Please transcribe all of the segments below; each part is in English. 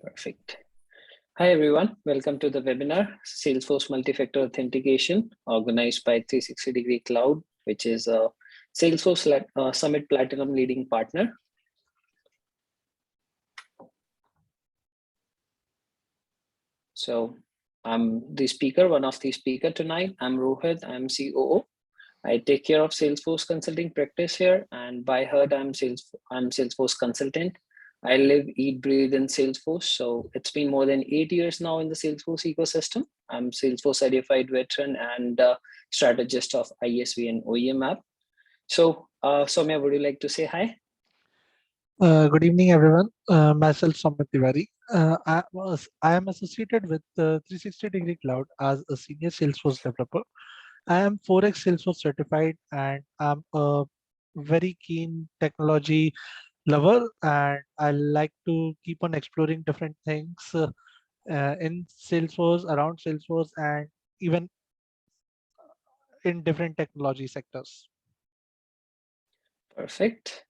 Perfect. Hi, everyone. Welcome to the webinar, Salesforce Multi-factor Authentication, organized by 360-degree Cloud, which is a Salesforce Summit Platinum leading partner. So I'm the speaker, one of the speaker tonight. I'm Rohit, I'm COO. I take care of Salesforce consulting practice here, and by heart, I'm Salesforce consultant. I live, eat, breathe in Salesforce. So it's been more than 8 years now in the Salesforce ecosystem. I'm Salesforce certified veteran and strategist of ISV and OEM app. So Soumya, would you like to say hi? Good evening, everyone. Myself, Samit Tiwari. I am associated with 360-degree Cloud as a senior Salesforce developer. I am 4x Salesforce certified, and I'm a very keen technology lover, and I like to keep on exploring different things in Salesforce, around Salesforce, and even in different technology sectors. Perfect.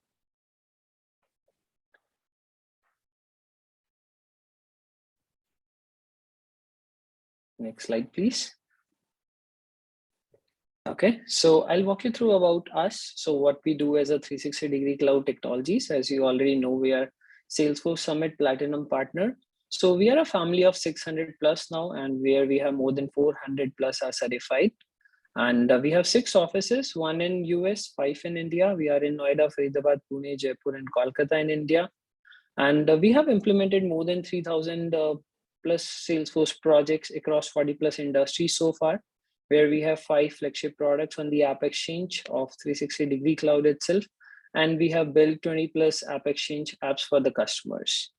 Next slide, please. Okay, so I'll walk you through about us. So what we do as a 360-degree cloud technologies, as you already know, we are Salesforce Summit Platinum partner. So we are a family of 600 plus now, and where we have more than 400 plus are certified. And we have 6 offices, 1 in US, 5 in India. We are in Noida, Faridabad, Pune, Jaipur, and Kolkata in India. And we have implemented more than 3,000 plus Salesforce projects across 40 plus industries so far, where we have 5 flagship products on the App Exchange of 360-degree Cloud itself. And we have built 20 plus App Exchange apps for the customers.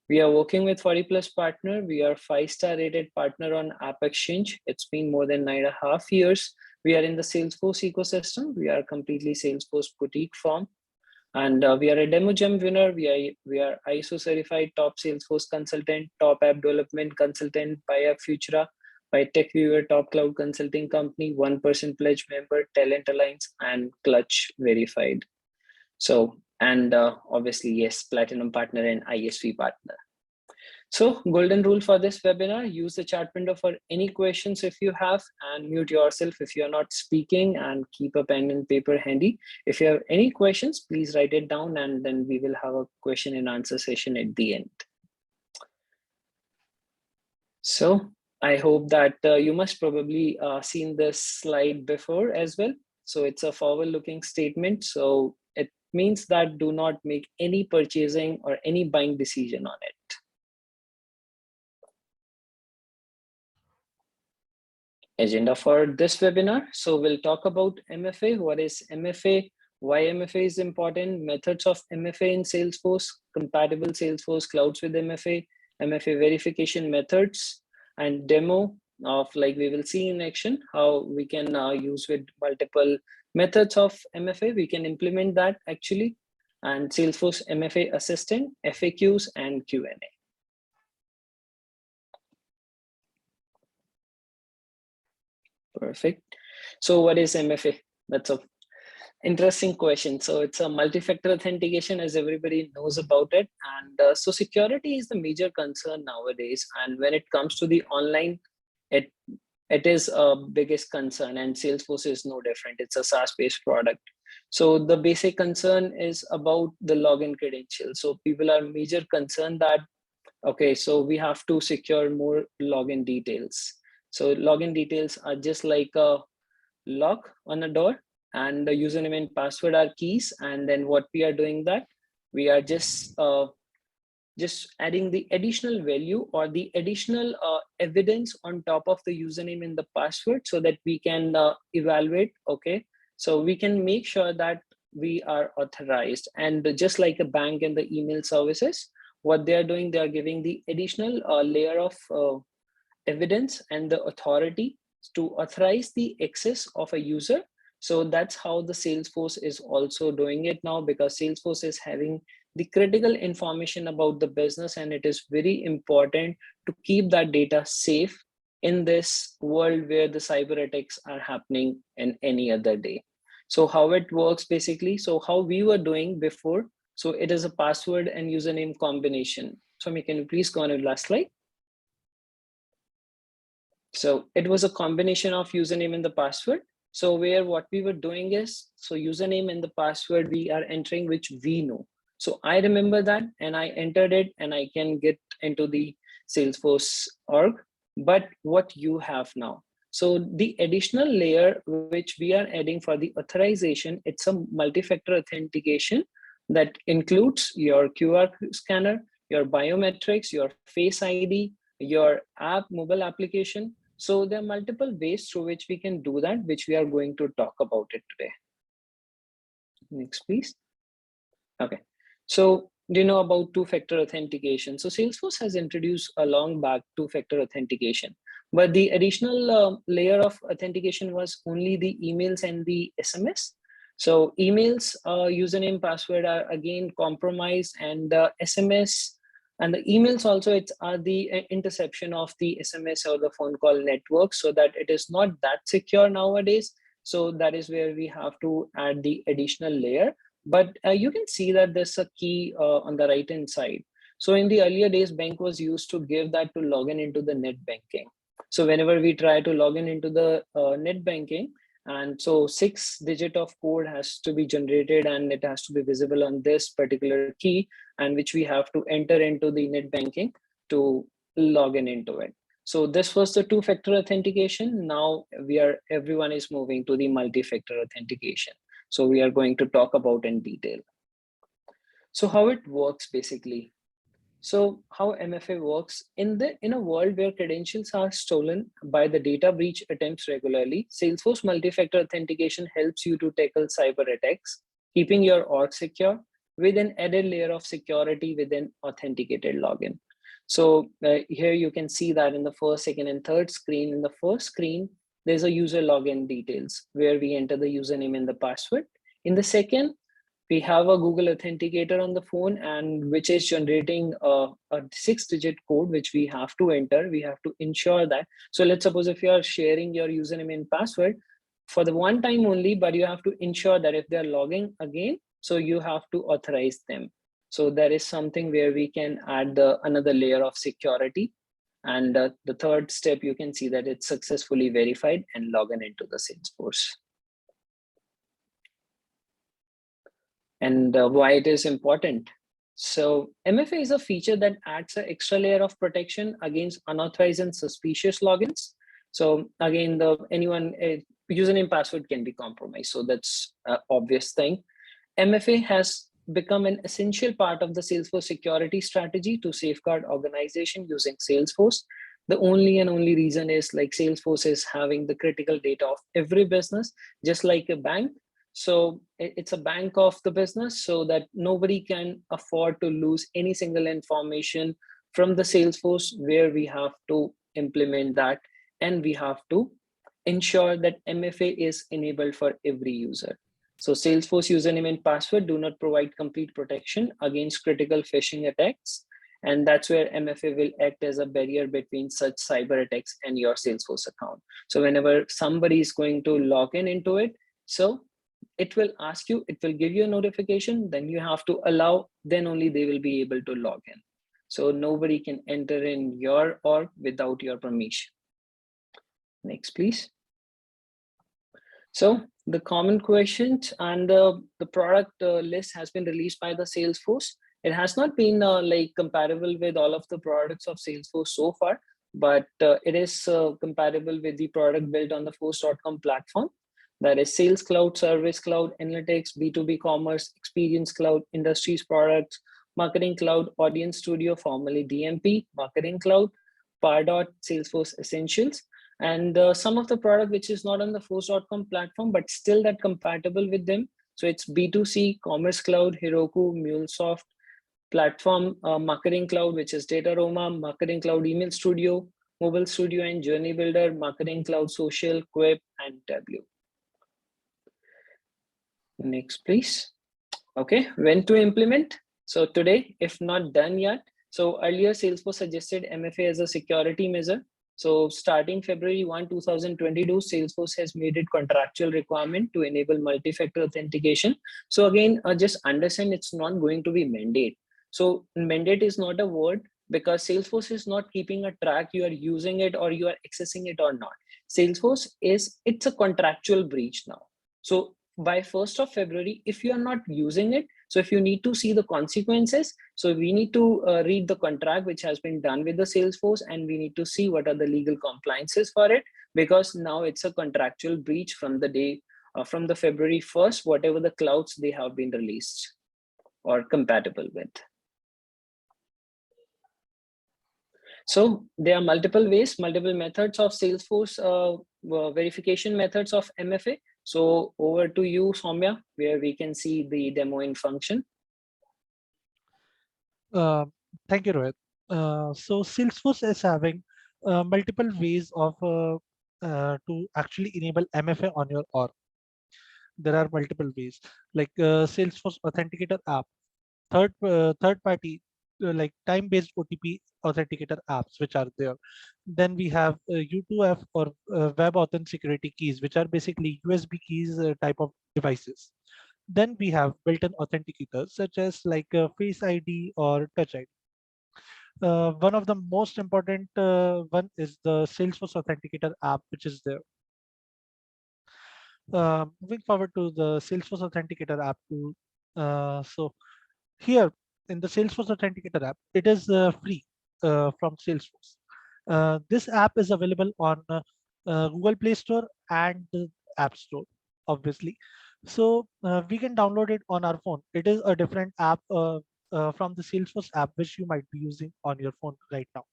We are working with 40 plus partner. We are 5-star rated partner on App Exchange. It's been more than 9.5 years. We are in the Salesforce ecosystem. We are completely Salesforce boutique firm. And we are a Demo Gem winner. We are ISO certified top Salesforce consultant, top app development consultant by Futura, by TechViewer, top cloud consulting company, 1% pledge member, Talent Alliance, and Clutch verified. So, and obviously, yes, platinum partner and ISV partner. So golden rule for this webinar, use the chat window for any questions if you have, and mute yourself if you're not speaking, and keep a pen and paper handy. If you have any questions, please write it down, and then we will have a question and answer session at the end. So I hope that you must probably seen this slide before as well. So it's a forward-looking statement. So it means that do not make any purchasing or any buying decision on it. Agenda for this webinar. So we'll talk about MFA. What is MFA? Why MFA is important? Methods of MFA in Salesforce, compatible Salesforce clouds with MFA, MFA verification methods, and demo of, like we will see in action, how we can use with multiple methods of MFA. We can implement that actually, and Salesforce MFA assistant, FAQs, and Q&A. Perfect. So what is MFA? That's a interesting question. So it's a multi-factor authentication, as everybody knows about it. And so security is the major concern nowadays. And when it comes to the online, it is a biggest concern, and Salesforce is no different. It's a SaaS-based product. So the basic concern is about the login credentials. So people are major concerned that, okay, so we have to secure more login details. So login details are just like a lock on a door, and the username and password are keys. And then what we are doing that we are just adding the additional value or the additional evidence on top of the username and the password, so that we can evaluate. Okay, so we can make sure that we are authorized. And just like a bank and the email services, what they are doing, they are giving the additional layer of evidence and the authority to authorize the access of a user. So that's how the Salesforce is also doing it now, because Salesforce is having the critical information about the business, and it is very important to keep that data safe in this world where the cyber attacks are happening in any other day. So how it works basically, so how we were doing before, So it is a password and username combination. So can you please go on to the last slide? So it was a combination of username and the password. So where what we were doing is, so username and the password we are entering, which we know. So I remember that and I entered it and I can get into the Salesforce org. But what you have now. So the additional layer which we are adding for the authorization, it's a multi-factor authentication that includes your QR scanner, your biometrics, your Face ID, your app, mobile application. So there are multiple ways through which we can do that, which we are going to talk about it today. Next, please. Okay. So do you know about two-factor authentication? So Salesforce has introduced a long back two-factor authentication, but the additional layer of authentication was only the emails and the SMS. So emails, username, password are again compromised, and SMS and the emails also, it's the interception of the SMS or the phone call network, so that it is not that secure nowadays. So that is where we have to add the additional layer. But you can see that there's a key on the right hand side. So in the earlier days, bank was used to give that to log in into the net banking. So whenever we try to log in into the net banking, and so 6 digit of code has to be generated and it has to be visible on this particular key, and which we have to enter into the net banking to log in into it. So this was the two-factor authentication. Now everyone is moving to the multi-factor authentication. So we are going to talk about in detail. So how it works basically. So how MFA works in a world where credentials are stolen by the data breach attempts regularly, Salesforce multi-factor authentication helps you to tackle cyber attacks, keeping your org secure with an added layer of security with an authenticated login. So here you can see that in the first, second, and third screen. In the first screen, there's a user login details where we enter the username and the password. In the second, we have a Google Authenticator on the phone, and which is generating a 6-digit code, which we have to enter. We have to ensure that. So let's suppose if you are sharing your username and password for the one time only, but you have to ensure that if they're logging again, so you have to authorize them. So there is something where we can add another layer of security. And the third step, you can see that it's successfully verified and log in into the Salesforce. And why it is important. So MFA is a feature that adds an extra layer of protection against unauthorized and suspicious logins. So again, username password can be compromised. So that's an obvious thing. MFA has become an essential part of the Salesforce security strategy to safeguard organization using Salesforce. The only reason is like Salesforce is having the critical data of every business, just like a bank. So it's a bank of the business, so that nobody can afford to lose any single information from the Salesforce, where we have to implement that, and we have to ensure that MFA is enabled for every user. So Salesforce username and password do not provide complete protection against critical phishing attacks. And that's where MFA will act as a barrier between such cyber attacks and your Salesforce account. So whenever somebody is going to log in into it, so it will ask you, it will give you a notification, then you have to allow, then only they will be able to log in. So nobody can enter in your org without your permission. Next, please. So the common questions and the product list has been released by the Salesforce. It has not been like comparable with all of the products of Salesforce so far, but it is comparable with the product built on the Force.com platform. That is Sales Cloud, Service Cloud, Analytics, B2B Commerce, Experience Cloud, Industries Products, Marketing Cloud, Audience Studio, formerly DMP, Marketing Cloud, Pardot, Salesforce Essentials, and some of the product which is not on the Force.com platform, but still that compatible with them. So it's B2C, Commerce Cloud, Heroku, MuleSoft, Platform, Marketing Cloud, which is Dataroma, Marketing Cloud, Email Studio, Mobile Studio, and Journey Builder, Marketing Cloud, Social, Quip, and Tableau. Next, please. Okay, when to implement? So today, if not done yet. So earlier, Salesforce suggested MFA as a security measure. So starting February 1, 2022, Salesforce has made it contractual requirement to enable multi-factor authentication. So again, just understand it's not going to be mandate. So mandate is not a word because Salesforce is not keeping a track you are using it or you are accessing it or not. Salesforce it's a contractual breach now. So by 1st of February, if you are not using it, so if you need to see the consequences, so we need to read the contract which has been done with the Salesforce, and we need to see what are the legal compliances for it, because now it's a contractual breach from the day, from the February 1st, whatever the clouds they have been released or compatible with. So there are multiple ways, multiple methods of Salesforce verification methods of MFA. So over to you, Soumya, where we can see the demo in function. Thank you, Rohit. So Salesforce is having multiple ways of to actually enable MFA on your org. There are multiple ways, like Salesforce Authenticator App, third party like time-based OTP authenticator apps which are there. Then we have U2F or web authent security keys, which are basically USB keys type of devices. Then we have built-in authenticators such as like Face ID or Touch ID. One of the most important one is the Salesforce Authenticator app, which is there. Moving forward to the Salesforce Authenticator app tool. So here in the Salesforce Authenticator app, it is free from Salesforce. This app is available on Google Play Store and the App Store, obviously. So we can download it on our phone. It is a different app from the Salesforce app, which you might be using on your phone right now.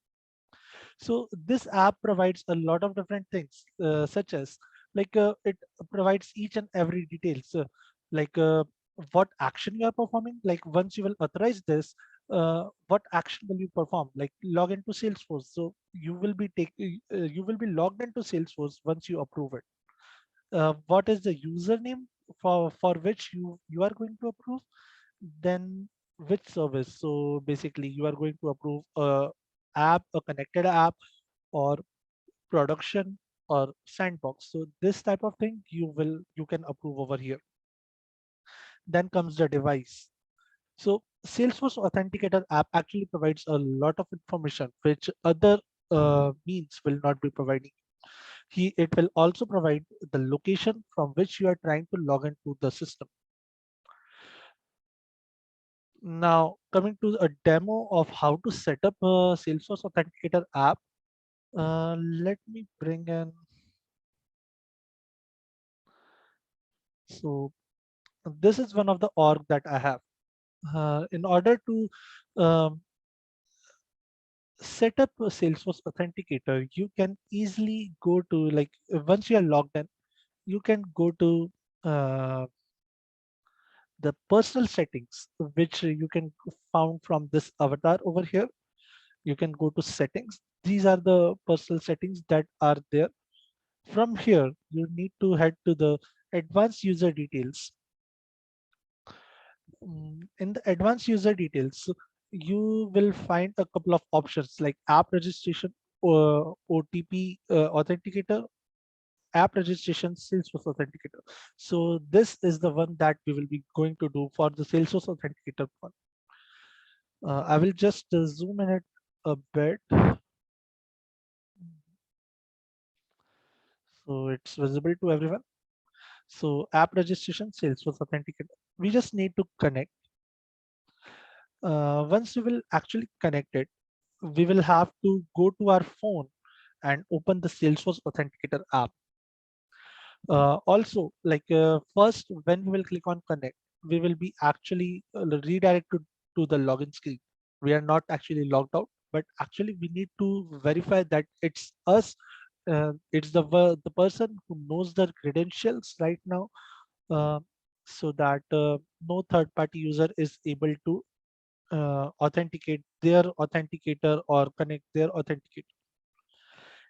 So this app provides a lot of different things, such as like it provides each and every details, like what action you are performing. Like once you will authorize this, what action will you perform? Like log into Salesforce. So you will be logged into Salesforce once you approve it. What is the username for which you are going to approve? Then which service? So basically, you are going to approve a app, a connected app, or production or sandbox. So this type of thing you can approve over here. Then comes the device. So Salesforce Authenticator app actually provides a lot of information which other means will not be providing. It will also provide the location from which you are trying to log into the system. Now coming to a demo of how to set up a Salesforce Authenticator app. Let me bring in. So this is one of the org that I have. In order to set up a Salesforce Authenticator, you can easily go to like once you are logged in, you can go to uh, the personal settings, which you can found from this avatar over here. You can go to settings. These are the personal settings that are there. From here, you need to head to the advanced user details. In the advanced user details, you will find a couple of options like app registration, OTP authenticator, app registration, Salesforce authenticator. So this is the one that we will be going to do for the Salesforce authenticator one. I will just zoom in it a bit. So it's visible to everyone. So app registration, Salesforce authenticator. We just need to connect. Once we will actually connect it, we will have to go to our phone and open the Salesforce Authenticator app. Also, like first, when we will click on connect, we will be actually redirected to the login screen. We are not actually logged out, but actually we need to verify that it's us. It's the person who knows the credentials right now, uh, so that no third party user is able to authenticate their authenticator or connect their authenticator.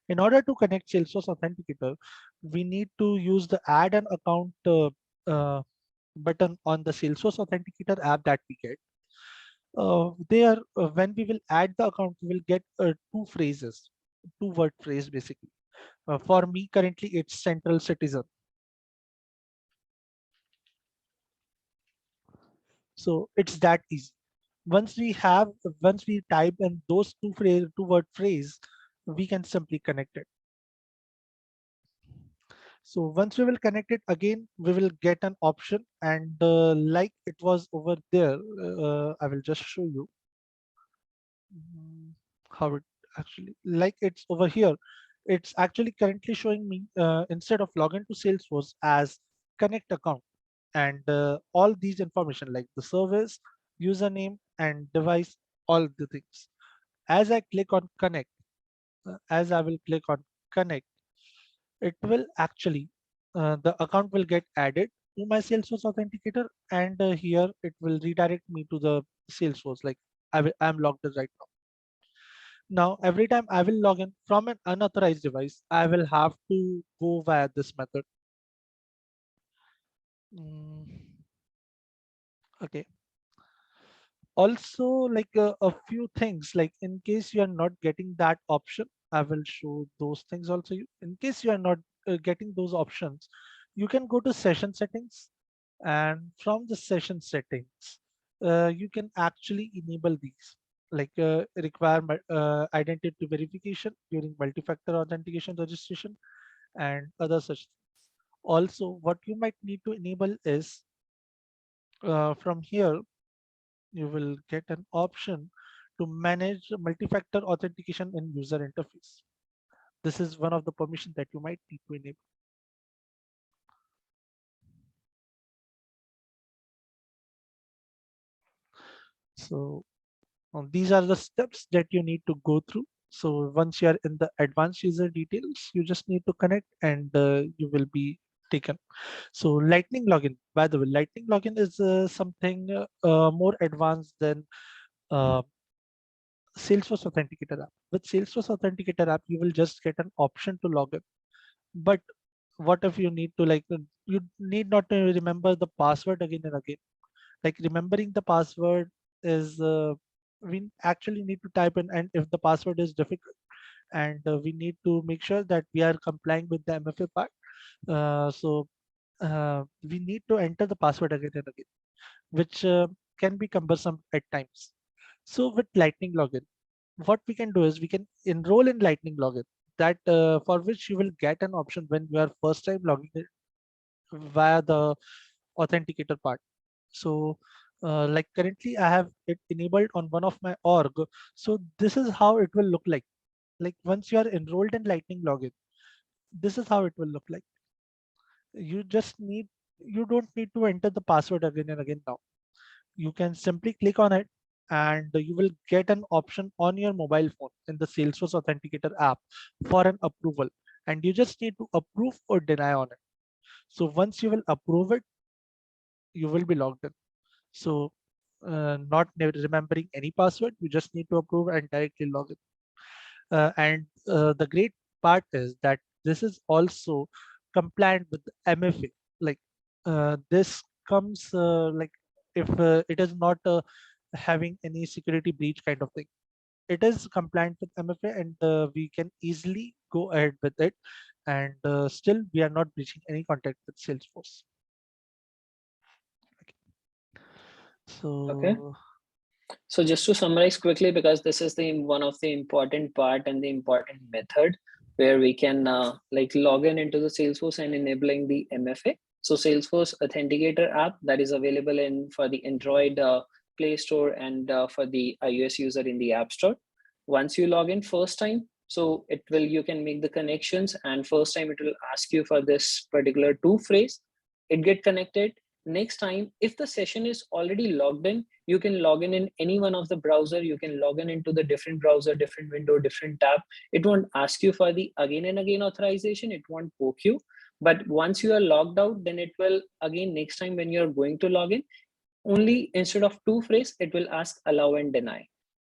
In order to connect Salesforce Authenticator, we need to use the add an account button on the Salesforce Authenticator app that we get. There, when we will add the account, we will get two phrases. two-word phrase basically. For me, currently, it's central citizen. So it's that easy. Once we type in those two-word phrase, we can simply connect it. So once we will connect it again, we will get an option, and like it was over there, I will just show you how it actually, like it's over here. It's actually currently showing me instead of login to Salesforce as connect account, and all these information like the service, username, and device, all the things. As I click on connect, as I will click on connect, it will actually the account will get added to my Salesforce Authenticator, and here it will redirect me to the Salesforce. Like I'm logged in right now. Now, every time I will log in from an unauthorized device, I will have to go via this method. Okay. Also, like a few things, like in case you are not getting that option, I will show those things also. In case you are not getting those options, you can go to session settings, and from the session settings, you can actually enable these, like require identity verification during multi-factor authentication registration and other such things. Also, what you might need to enable is from here you will get an option to manage multi-factor authentication in user interface. This is one of the permissions that you might need to enable. So these are the steps that you need to go through. So once you are in the advanced user details, you just need to connect, and you will be taken. So Lightning login, by the way, Lightning login is something more advanced than uh, Salesforce Authenticator app. With Salesforce Authenticator app, you will just get an option to log in. But what if you need to, like, you need not to remember the password again and again. Like remembering the password is, we actually need to type in, and if the password is difficult, and we need to make sure that we are complying with the MFA part. We need to enter the password again and again, which can be cumbersome at times. So with Lightning login, what we can do is we can enroll in Lightning login, that for which you will get an option when you are first time logging in via the authenticator part. So like currently I have it enabled on one of my org. So this is how it will look like. Like once you are enrolled in Lightning login, this is how it will look like. You just need, you don't need to enter the password again and again now. You can simply click on it, and you will get an option on your mobile phone in the Salesforce Authenticator app for an approval. And you just need to approve or deny on it. So once you will approve it, you will be logged in. So not remembering any password, you just need to approve and directly log in. And the great part is that this is also compliant with the MFA. Like this comes like if it is not having any security breach kind of thing. It is compliant with MFA, and we can easily go ahead with it. And still, we are not breaching any contract with Salesforce. Okay. Okay. So So just to summarize quickly, because this is the one of the important part and the important method where we can like log in into the Salesforce and enabling the MFA. So Salesforce Authenticator app that is available in for the Android Play Store and for the iOS user in the App Store. Once you log in first time, so it will, you can make the connections, and first time it will ask you for this particular two phrase. It get connected. Next time, if the session is already logged in, you can log in any one of the browser. You can log in into the different browser, different window, different tab. It won't ask you for the again and again authorization. It won't poke you. But once you are logged out, then it will again, next time when you're going to log in, only instead of two phrase, it will ask allow and deny.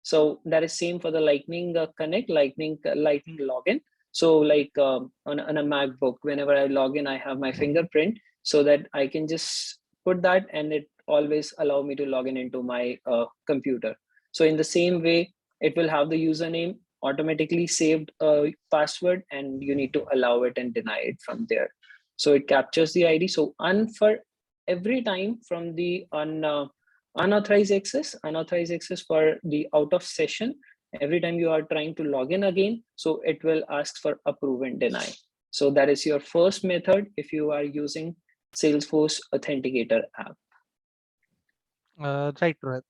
So that is same for the Lightning Connect, Lightning login. So like on a MacBook, whenever I log in, I have my fingerprint so that I can just put that, and it always allow me to log in into my computer. So in the same way, it will have the username automatically saved a password, and you need to allow it and deny it from there. So it captures the ID. So for every time from the unauthorized access for the out of session, every time you are trying to log in again, so it will ask for approve and deny. So that is your first method if you are using Salesforce Authenticator app. Right, Rohit.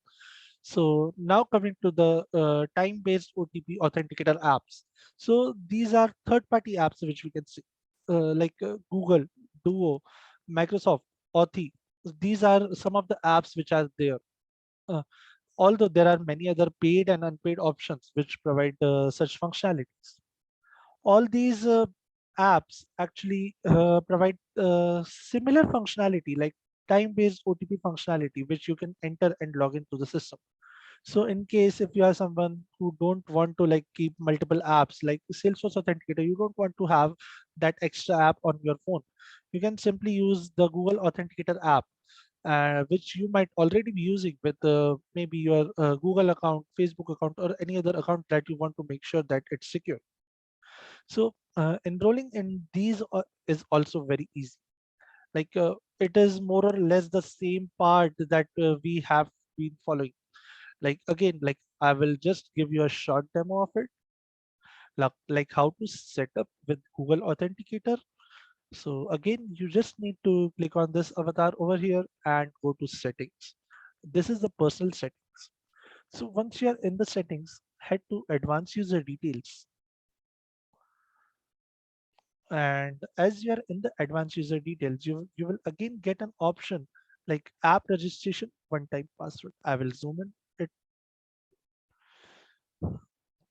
So now coming to the time-based OTP authenticator apps. So these are third-party apps which we can see, Google, Duo, Microsoft, Authy. These are some of the apps which are there. Uh, Although there are many other paid and unpaid options which provide such functionalities. All these apps actually provide similar functionality like time-based OTP functionality, which you can enter and log into the system. So in case if you are someone who don't want to like keep multiple apps like Salesforce Authenticator, you don't want to have that extra app on your phone. You can simply use the Google Authenticator app, which you might already be using with maybe your Google account, Facebook account, or any other account that you want to make sure that it's secure. So enrolling in these is also very easy. It is more or less the same part that we have been following. Like again, like I will just give you a short demo of it, like how to set up with Google Authenticator. So again, you just need to click on this avatar over here and go to settings. This is the personal settings. So once you are in the settings, head to advanced user details. And as you are in the advanced user details, you will again get an option like app registration one-time password. I will zoom in it.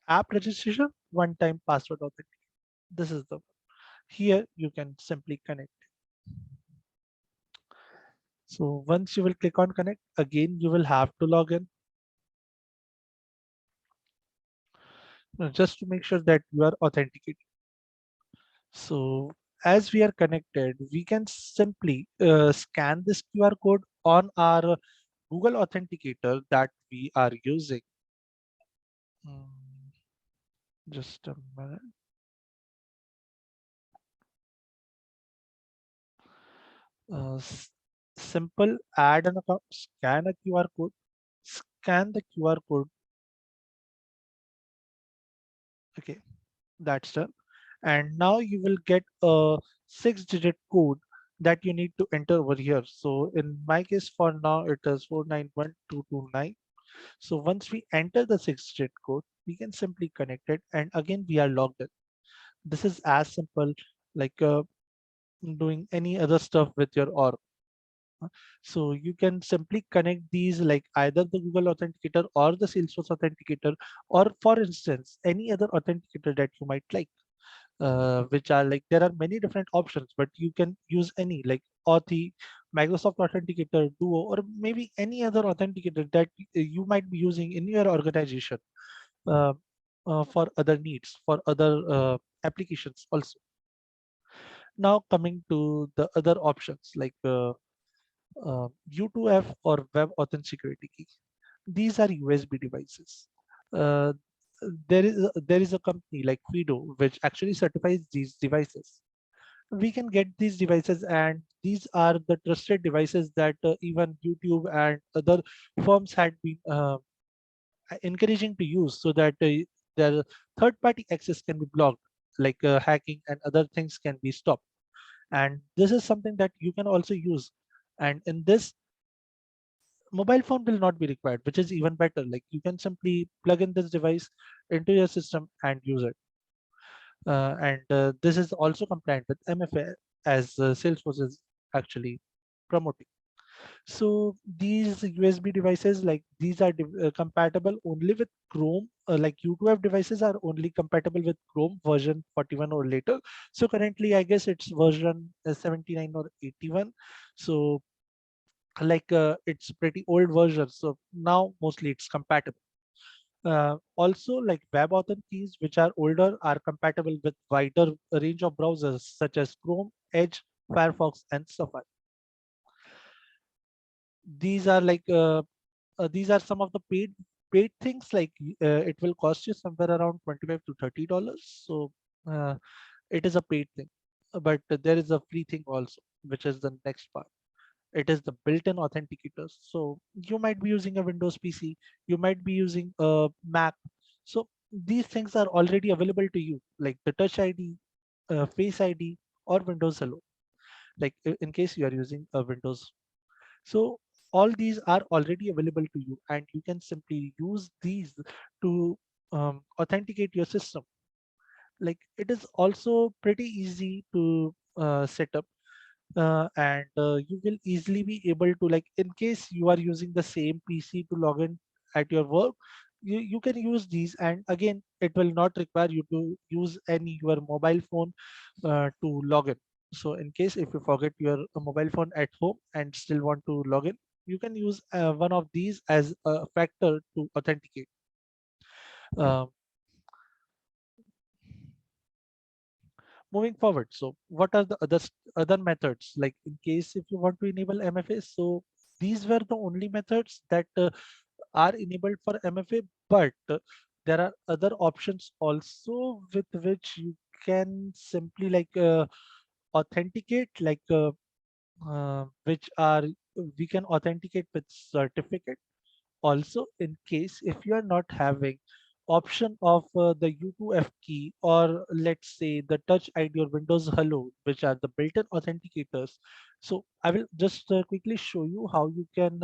App registration one-time password authentication. This is the here you can simply connect. So once you will click on connect, again you will have to log in just to make sure that you are authenticated. So as we are connected, we can simply scan this QR code on our Google Authenticator that we are using. Mm, Just a minute. Simple add an account, scan a QR code, scan the QR code. Okay, that's done. And now you will get a 6-digit code that you need to enter over here. So in my case, for now, it is 491229. So once we enter the 6-digit code, we can simply connect it. And again, we are logged in. This is as simple like doing any other stuff with your OR. So you can simply connect these like either the Google Authenticator or the Salesforce Authenticator, or for instance, any other authenticator that you might like, which are like there are many different options, but you can use any like Authy, Microsoft Authenticator, Duo, or maybe any other authenticator that you might be using in your organization uh, for other needs, for other applications also. Now coming to the other options like U2F or Web Authenticity Key. These are USB devices. Uh, there is a company like Fido which actually certifies these devices. We can get these devices, and these are the trusted devices that even YouTube and other firms had been encouraging to use, so that their third-party access can be blocked, like hacking and other things can be stopped. And this is something that you can also use. And in this, mobile phone will not be required, which is even better. Like you can simply plug in this device into your system and use it. And this is also compliant with MFA, as Salesforce is actually promoting. So these USB devices, like these are compatible only with Chrome. Like U2F devices are only compatible with Chrome version 41 or later. So currently, I guess it's version 79 or 81. So like it's pretty old version. So now mostly it's compatible. Also, like WebAuthn keys, which are older, are compatible with wider range of browsers such as Chrome, Edge, Firefox, and Safari. These are like these are some of the paid things like it will cost you somewhere around $25 to $30. So uh, it is a paid thing. But there is a free thing also, which is the next part. It is the built-in authenticators. So you might be using a Windows PC, you might be using a Mac. So these things are already available to you, like the Touch ID, Face ID, or Windows Hello, like in case you are using a Windows. So all these are already available to you, and you can simply use these to authenticate your system. Like it is also pretty easy to set up, and you will easily be able to, like in case you are using the same PC to log in at your work, you can use these, and again it will not require you to use any your mobile phone to log in. So in case if you forget your mobile phone at home and still want to log in, you can use one of these as a factor to authenticate. Um, Moving forward, so what are the other methods, like in case if you want to enable MFA? So these were the only methods that are enabled for MFA, but there are other options also with which you can simply like authenticate, like which are we can authenticate with certificate. Also, in case if you are not having option of the U2F key, or let's say the Touch ID or Windows Hello, which are the built-in authenticators. So I will just quickly show you how you can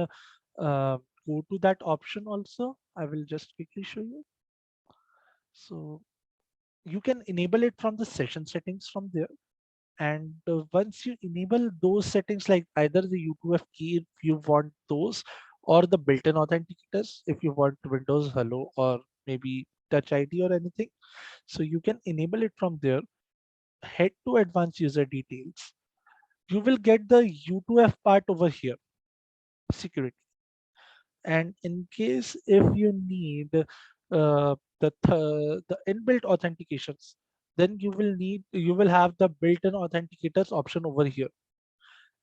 go to that option also. I will just quickly show you. So you can enable it from the session settings from there. And once you enable those settings, like either the U2F key if you want those, or the built-in authenticators if you want Windows Hello or maybe Touch ID or anything, so you can enable it from there. Head to advanced user details. You will get the U2F part over here, security. And in case if you need the inbuilt authentications, then you will have the built-in authenticators option over here.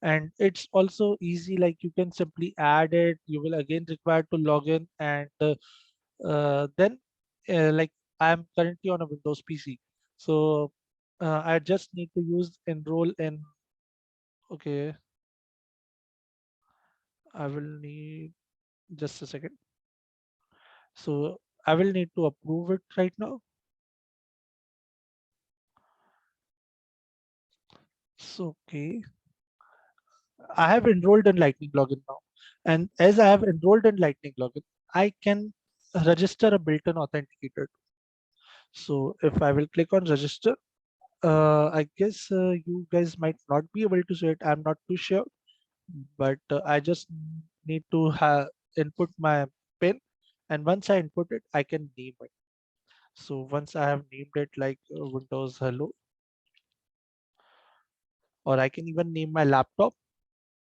And it's also easy, like you can simply add it. You will again require to log in, and then like I'm currently on a Windows PC, so I just need to use enroll in. Okay, I will need just a second. So I will need to approve it right now. So okay, I have enrolled in Lightning Login now, and as I have enrolled in Lightning Login, I can register a built-in authenticator. So if I will click on register, I guess you guys might not be able to see it. I'm not too sure, but I just need to have input my PIN, and once I input it, I can name it. So once I have named it like Windows Hello, or I can even name my laptop.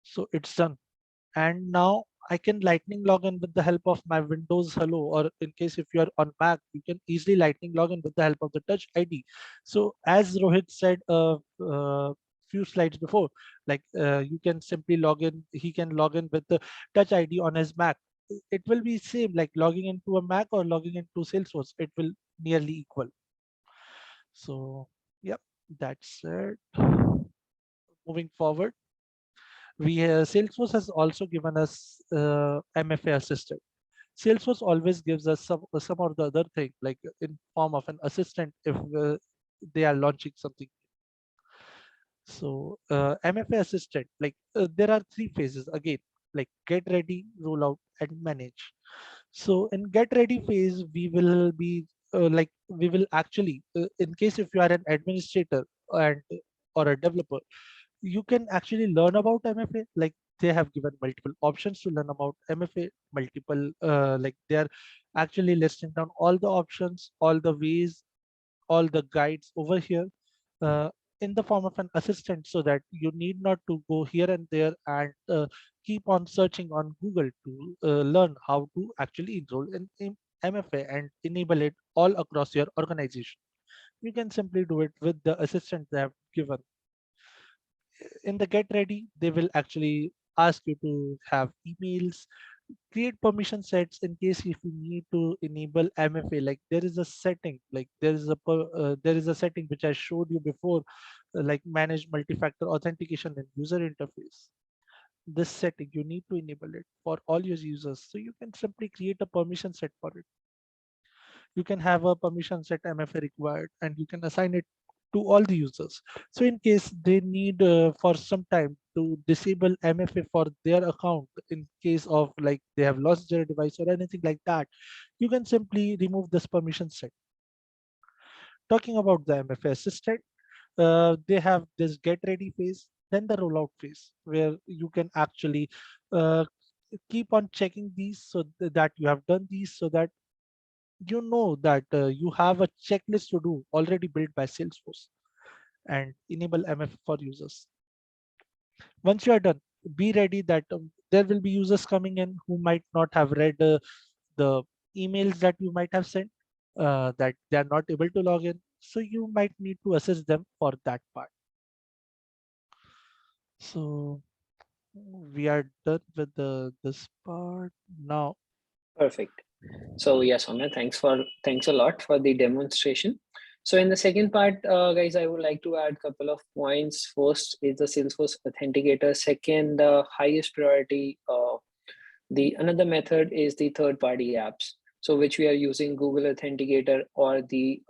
So it's done. And now I can lightning log in with the help of my Windows Hello, or in case if you are on Mac, you can easily lightning log in with the help of the Touch ID. So as Rohit said few slides before, like you can simply log in, he can log in with the Touch ID on his Mac. It will be same like logging into a Mac or logging into Salesforce. It will nearly equal. So yep, that's it. Moving forward, we Salesforce has also given us MFA assistant. Salesforce always gives us some or the other thing, like in form of an assistant if they are launching something. So MFA assistant, like there are three phases again, like get ready, roll out, and manage. So in get ready phase, we will be like we will actually, in case if you are an administrator and or a developer, you can actually learn about MFA. Like they have given multiple options to learn about MFA, multiple like they are actually listing down all the options, all the ways, all the guides over here uh, in the form of an assistant, so that you need not to go here and there and keep on searching on Google to learn how to actually enroll in MFA and enable it all across your organization. You can simply do it with the assistant they have given. In the get ready, they will actually ask you to have emails. create permission sets in case if you need to enable MFA. Like there is a setting, like there is a setting which I showed you before, like manage multi-factor authentication and user interface. This setting you need to enable it for all your users. So you can simply create a permission set for it. You can have a permission set MFA required, and you can assign it to all the users. So in case they need for some time to disable MFA for their account, in case of like they have lost their device or anything like that, you can simply remove this permission set. Talking about the MFA assistant, they have this get ready phase, then the rollout phase, where you can actually uh, keep on checking these so that you have done these, so that you know that you have a checklist to do already built by Salesforce, and enable MF for users. Once you are done, be ready that there will be users coming in who might not have read the emails that you might have sent, that they are not able to log in. So you might need to assist them for that part. So we are done with this part now. Perfect. So yes, Soumya, thanks a lot for the demonstration. So in the second part, guys, I would like to add a couple of points. First is the Salesforce Authenticator. Second, the highest priority. The another method is the third-party apps. So which we are using Google Authenticator or the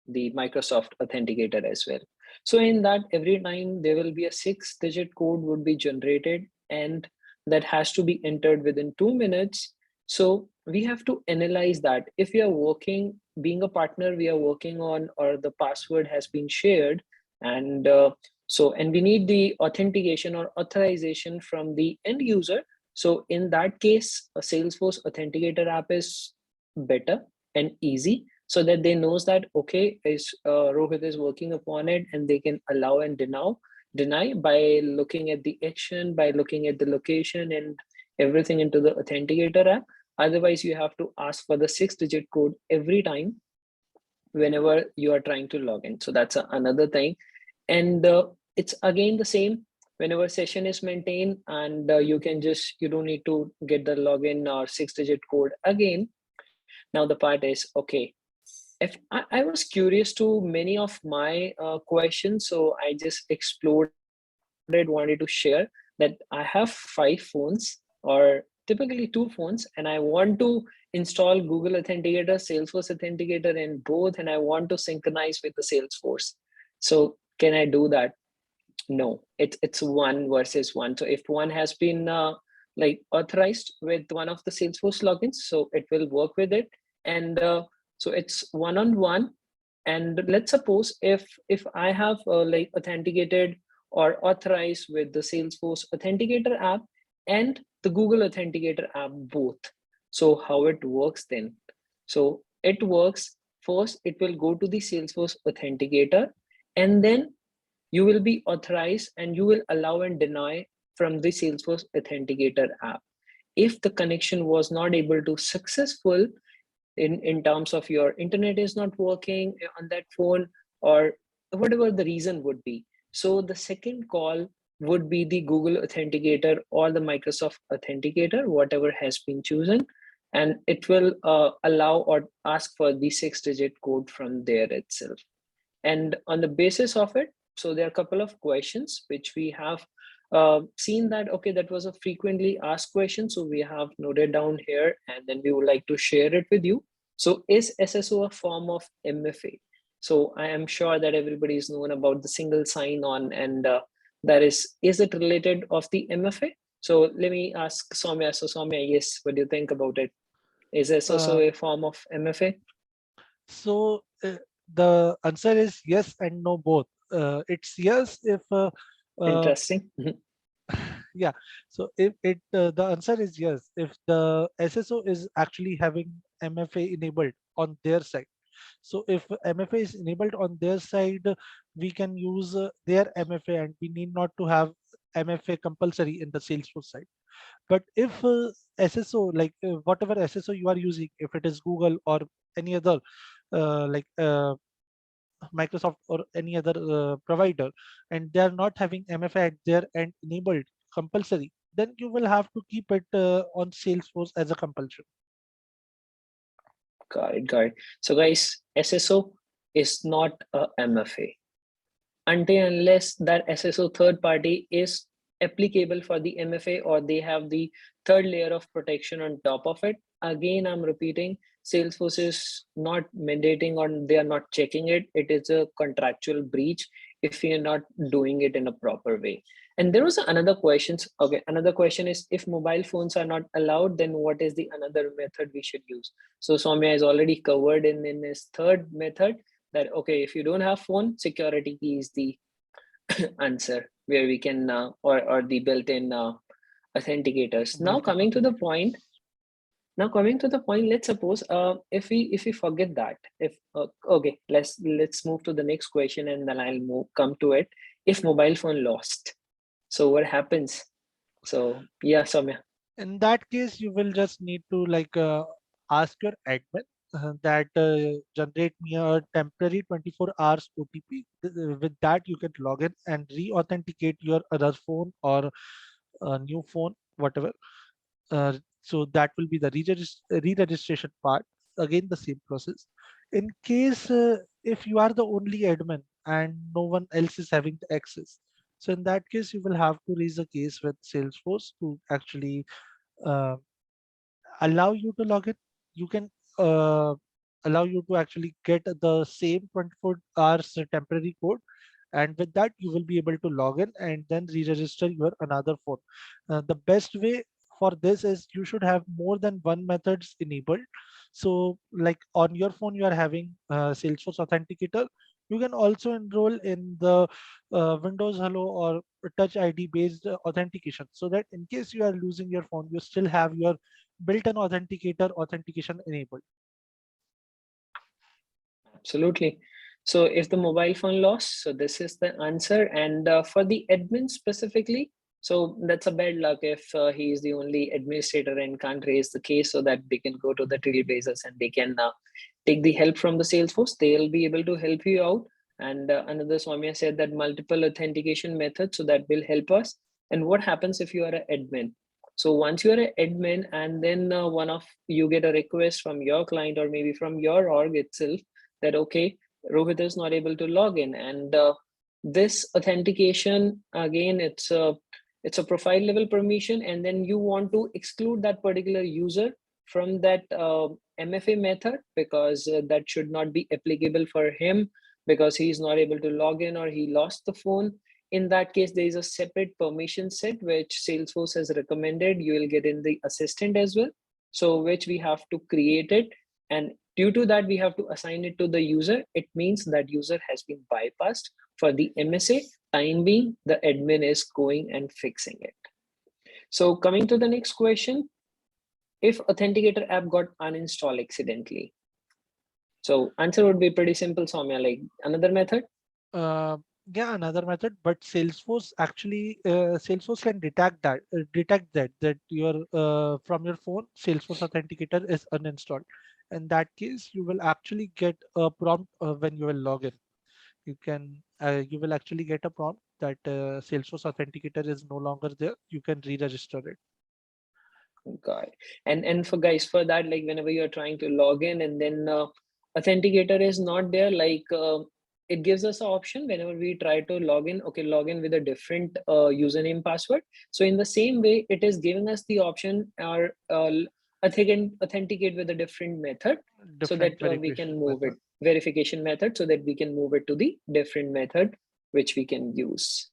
Microsoft Authenticator as well. So in that, every time there will be a 6-digit code would be generated, and that has to be entered within 2 minutes. So we have to analyze that. If we are working, being a partner, we are working on, or the password has been shared, and and we need the authentication or authorization from the end user. So in that case, a Salesforce Authenticator app is better and easy, so that they knows that okay, is Rohit is working upon it, and they can allow and deny by looking at the action, by looking at the location and everything into the Authenticator app. Otherwise, you have to ask for the 6-digit code every time whenever you are trying to log in. So that's another thing. And it's again the same whenever session is maintained, and you don't need to get the login or 6-digit code again. Now the part is okay, if I was curious to many of my questions, so I just exploded, wanted to share that I have 5 phones, or typically 2 phones, and I want to install Google Authenticator, Salesforce Authenticator in both, and I want to synchronize with the Salesforce. So can I do that? No, it's one versus one. So if one has been like authorized with one of the Salesforce logins, so it will work with it, and so it's one on one. And let's suppose if I have like authenticated or authorized with the Salesforce Authenticator app and the Google Authenticator app both. So how it works then? So it works first. It will go to the Salesforce Authenticator, and then you will be authorized and you will allow and deny from the Salesforce Authenticator app. If the connection was not able to successful in terms of your internet is not working on that phone, or whatever the reason would be, so the second call would be the Google Authenticator or the Microsoft Authenticator, whatever has been chosen, and it will allow or ask for the 6-digit code from there itself. And on the basis of it, so there are a couple of questions which we have seen that, okay, that was a frequently asked question. So we have noted down here, and then we would like to share it with you. So is SSO a form of MFA? So I am sure that everybody is known about the single sign on, and that is it related of the MFA? So let me ask Soumya. So Soumya, yes, what do you think about it? Is SSO Uh, a form of MFA? so the answer is yes and no both. It's yes if uh, Interesting. yeah. So if the answer is yes if the SSO is actually having MFA enabled on their side. So if MFA is enabled on their side, we can use their MFA, and we need not to have MFA compulsory in the Salesforce side. But if SSO, like whatever SSO you are using, if it is Google or any other like Microsoft or any other provider, and they are not having MFA at their end enabled compulsory, then you will have to keep it on Salesforce as a compulsion. Got it, got it. So guys, SSO is not a MFA until unless that SSO third party is applicable for the MFA or they have the third layer of protection on top of it. Again, I'm repeating, Salesforce is not mandating or they are not checking it. It is a contractual breach if you're not doing it in a proper way. And there was another question. Okay, another question is if mobile phones are not allowed, then what is the another method we should use? So Soumya is already covered in his third method that, okay, if you don't have phone, security key is the answer where we can, or the built-in authenticators. Now coming to the point, let's suppose if we forget that, if okay, let's move to the next question and then I'll come to it. If mobile phone lost, so what happens? So yeah, Soumya. In that case, you will just need to ask your admin that generate me a temporary 24 hours OTP. With that, you can log in and re-authenticate your other phone or a new phone, whatever. So that will be the re-registration part. Again, the same process. In case if you are the only admin and no one else is having the access, so in that case, you will have to raise a case with Salesforce to actually uh, allow you to log in. You can uh, allow you to actually get the same 24 hours temporary code, and with that you will be able to log in and then re-register your another phone. The best way for this is you should have more than one methods enabled. So like on your phone you are having Salesforce Authenticator. You can also enroll in the Windows Hello or Touch ID based authentication, so that in case you are losing your phone, you still have your built-in authenticator authentication enabled. Absolutely. So if the mobile phone lost, so this is the answer. And for the admin specifically, so that's a bad luck if he is the only administrator and can't raise the case so that they can go to the trailblazers and they can take the help from the Salesforce. They'll be able to help you out. And another Swamya said that multiple authentication methods, so that will help us. And what happens if you are an admin? So once you are an admin and then one of you get a request from your client or maybe from your org itself that, okay, Rohit is not able to log in, and this authentication, again, it's a profile level permission, and then you want to exclude that particular user from that MFA method because that should not be applicable for him because he's not able to log in or he lost the phone. In that case, there is a separate permission set which Salesforce has recommended. You will get in the assistant as well, so which we have to create it, and due to that, we have to assign it to the user. It means that user has been bypassed. For the MSA, time being, the admin is going and fixing it. So coming to the next question, if Authenticator app got uninstalled accidentally. So answer would be pretty simple, Soumya, like another method. Uh, yeah, another method, but Salesforce can detect that your from your phone Salesforce Authenticator is uninstalled. In that case, you will actually get a prompt when you will log in. You will actually get a prompt that Salesforce Authenticator is no longer there. You can re-register it. Got it. And for guys, for that, like whenever you're trying to log in and then authenticator is not there, like it gives us an option whenever we try to log in, okay, log in with a different username password. So in the same way, it is giving us the option or authenticate with a different method so that Different we can verification move it, method. verification method, so that we can move it to the different method which we can use.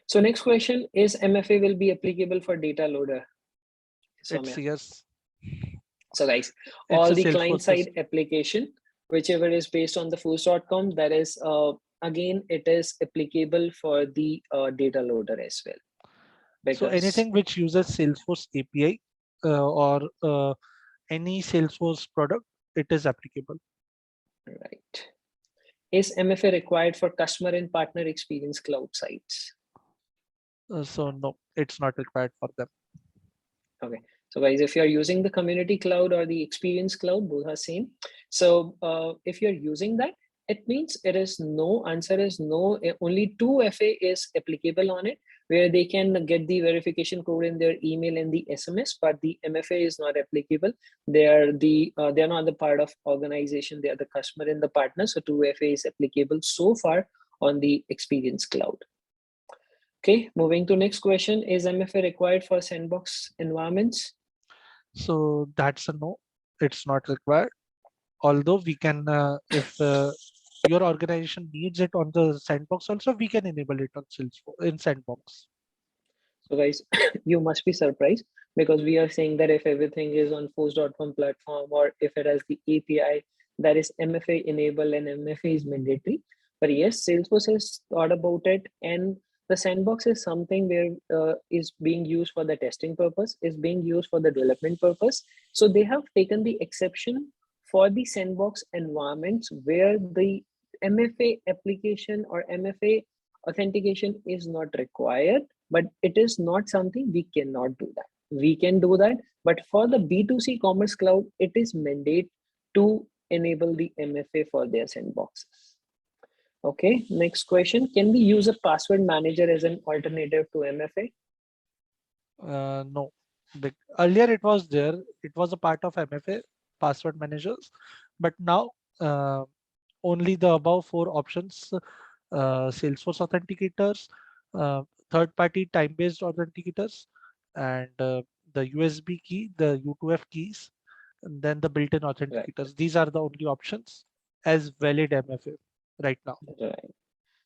So next question is MFA will be applicable for data loader. It's Soumya. yes. So guys, It's all a the Salesforce client-side system. application, whichever is based on the foods.com, that is, again, it is applicable for the data loader as well. So Because, anything which uses Salesforce API or any Salesforce product, it is applicable. right. Is MFA required for customer and partner experience cloud sites? So no, it's not required for them. Okay. So guys, if you're using the community cloud or the experience cloud, both are same. So if you're using that, it means it is no, answer is no, only 2FA is applicable on it, where they can get the verification code in their email and the SMS, but the MFA is not applicable. They're not the part of organization. They are the customer and the partner. So 2FA is applicable so far on the Experience Cloud. Okay, moving to next question. Is MFA required for sandbox environments? So that's a no. It's not required. Although we can, if your organization needs it on the sandbox, also we can enable it on Salesforce in sandbox. So guys, you must be surprised because we are saying that if everything is on force.com platform or if it has the API, that is MFA enabled and MFA is mandatory. But yes, Salesforce has thought about it, and the sandbox is something where is being used for the testing purpose, is being used for the development purpose. So they have taken the exception for the sandbox environments where the MFA application or MFA authentication is not required, but it is not something we cannot do that. We can do that, but for the B2C commerce cloud, it is mandate to enable the MFA for their sandboxes. Okay, next question. Can we use a password manager as an alternative to MFA? No. Earlier it was there. It was a part of MFA password managers, but now only the above four options: Salesforce authenticators, third-party time-based authenticators, and the USB key, the U2F keys, and then the built-in Right, authenticators. These are the only options as valid MFA right now. right.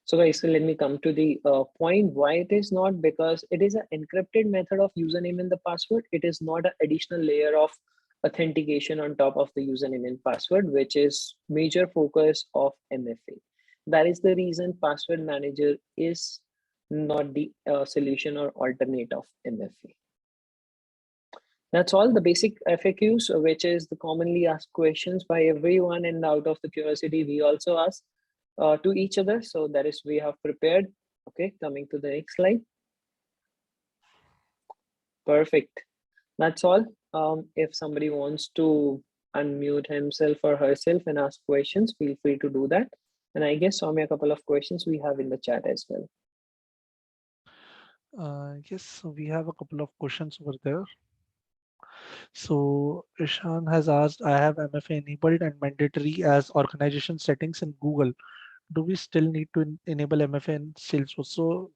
So guys, so let me come to the point why it is not, because it is an encrypted method of username and the password. It is not an additional layer of authentication on top of the username and password, which is major focus of MFA. That is the reason password manager is not the solution or alternate of MFA. That's all the basic FAQs, which is the commonly asked questions by everyone. And out of the curiosity, we also ask to each other. So that is we have prepared. Okay, coming to the next slide. Perfect. That's all. If somebody wants to unmute himself or herself and ask questions, feel free to do that. And I guess, Soumya, a couple of questions we have in the chat as well. Yes, so we have a couple of questions over there. So Ishan has asked, I have MFA enabled and mandatory as organization settings in Google. Do we still need to enable MFA in Salesforce? So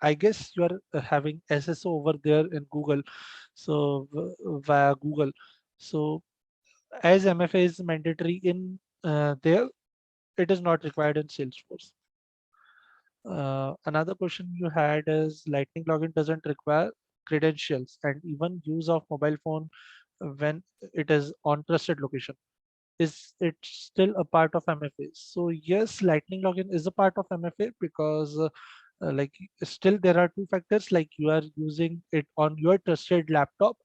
I guess you are having SSO over there in Google, so via Google. So as MFA is mandatory in there, it is not required in Salesforce. Another question you had is Lightning login doesn't require credentials and even use of mobile phone when it is on trusted location. Is it still a part of MFA? So yes, Lightning login is a part of MFA because like still there are two factors, like you are using it on your trusted laptop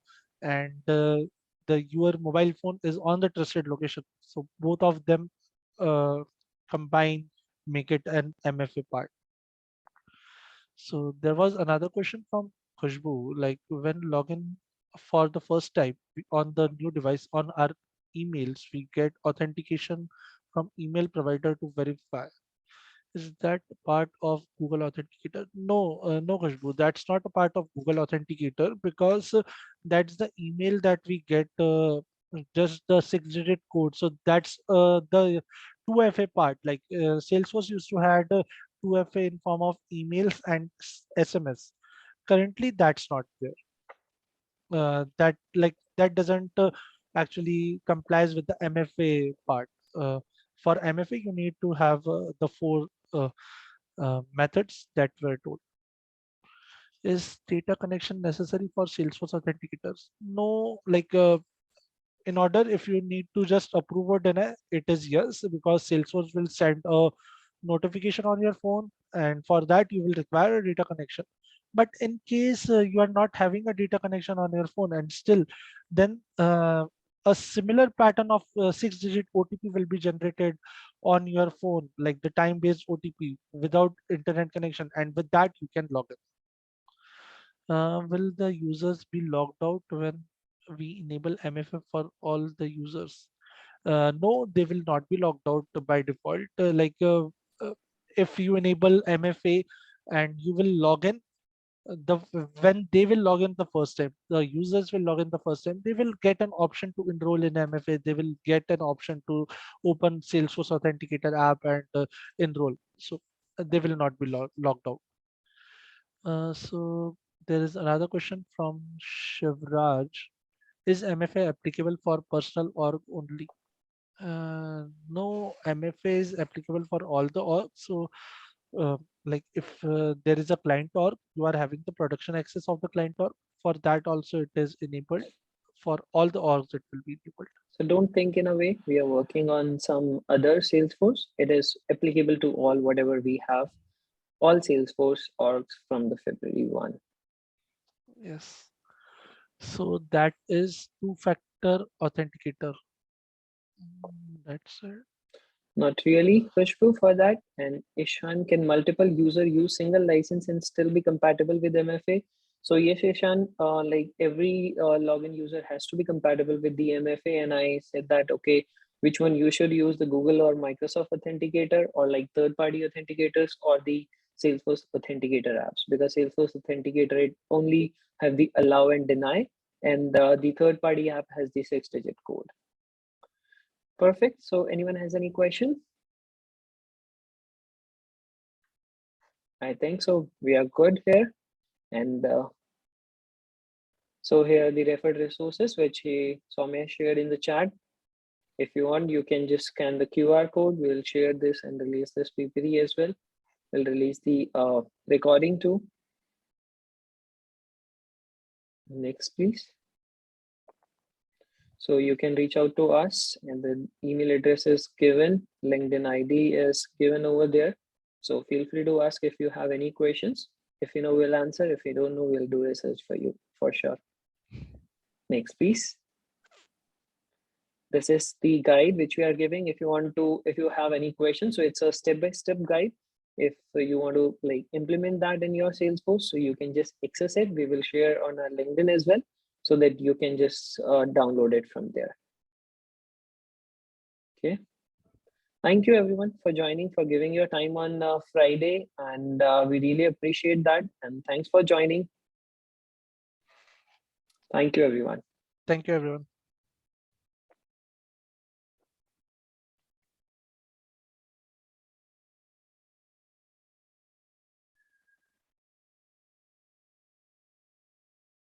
and the your mobile phone is on the trusted location. So both of them uh, combine make it an MFA part. So there was another question from Khushbu, like when login for the first time on the new device on our emails, we get authentication from email provider to verify. Is that part of Google Authenticator? No, no, Khushbu, that's not a part of Google Authenticator because that's the email that we get just the 6-digit code. So that's the 2FA part. Like Salesforce used to had 2FA in form of emails and SMS. Currently, that's not there. That doesn't actually complies with the MFA part. For MFA, you need to have the four methods that were told. Is data connection necessary for Salesforce authenticators? No, in order if you need to just approve or deny, it is yes, because Salesforce will send a notification on your phone, and for that you will require a data connection. But in case you are not having a data connection on your phone and still, then a similar pattern of 6-digit OTP will be generated on your phone, like the time-based OTP without internet connection, and with that you can log in. Will the users be logged out when we enable MFA for all the users? No, they will not be logged out by default. Uh, if you enable MFA and you will log in. When they will log in the first time, the users will log in the first time, they will get an option to enroll in MFA. They will get an option to open Salesforce Authenticator app and enroll. So they will not be logged out. So there is another question from Shivraj. Is MFA applicable for personal org only? No, MFA is applicable for all the org. So like if there is a client org, you are having the production access of the client org. For that also it is enabled. For all the orgs it will be enabled. So don't think in a way we are working on some other Salesforce. It is applicable to all whatever we have, all Salesforce orgs from the February 1. Yes. So that is two-factor authenticator. That's it. Not really, Khushbu, for that. And Ishan, can multiple user use single license and still be compatible with MFA? So yes, Ishan, like every login user has to be compatible with the MFA. And I said that, okay, which one you should use, the Google or Microsoft Authenticator, or like third-party authenticators, or the Salesforce Authenticator apps, because Salesforce Authenticator, it only have the allow and deny, and the third-party app has the 6-digit code. Perfect. So anyone has any question? I think so. We are good here. And so here are the referred resources, which Soumya shared in the chat. If you want, you can just scan the QR code. We'll share this and release this PPT as well. We'll release the recording too. Next, please. So you can reach out to us, and the email address is given. LinkedIn ID is given over there. So feel free to ask if you have any questions. If you know, we'll answer. If you don't know, we'll do research for you for sure. Next, please. This is the guide which we are giving. If you want to, if you have any questions, so it's a step-by-step guide. If you want to like implement that in your Salesforce, so you can just access it. We will share on our LinkedIn as well, so that you can just download it from there. Okay. Thank you everyone for joining, for giving your time on Friday, and we really appreciate that. And thanks for joining. Thank you everyone. Thank you everyone.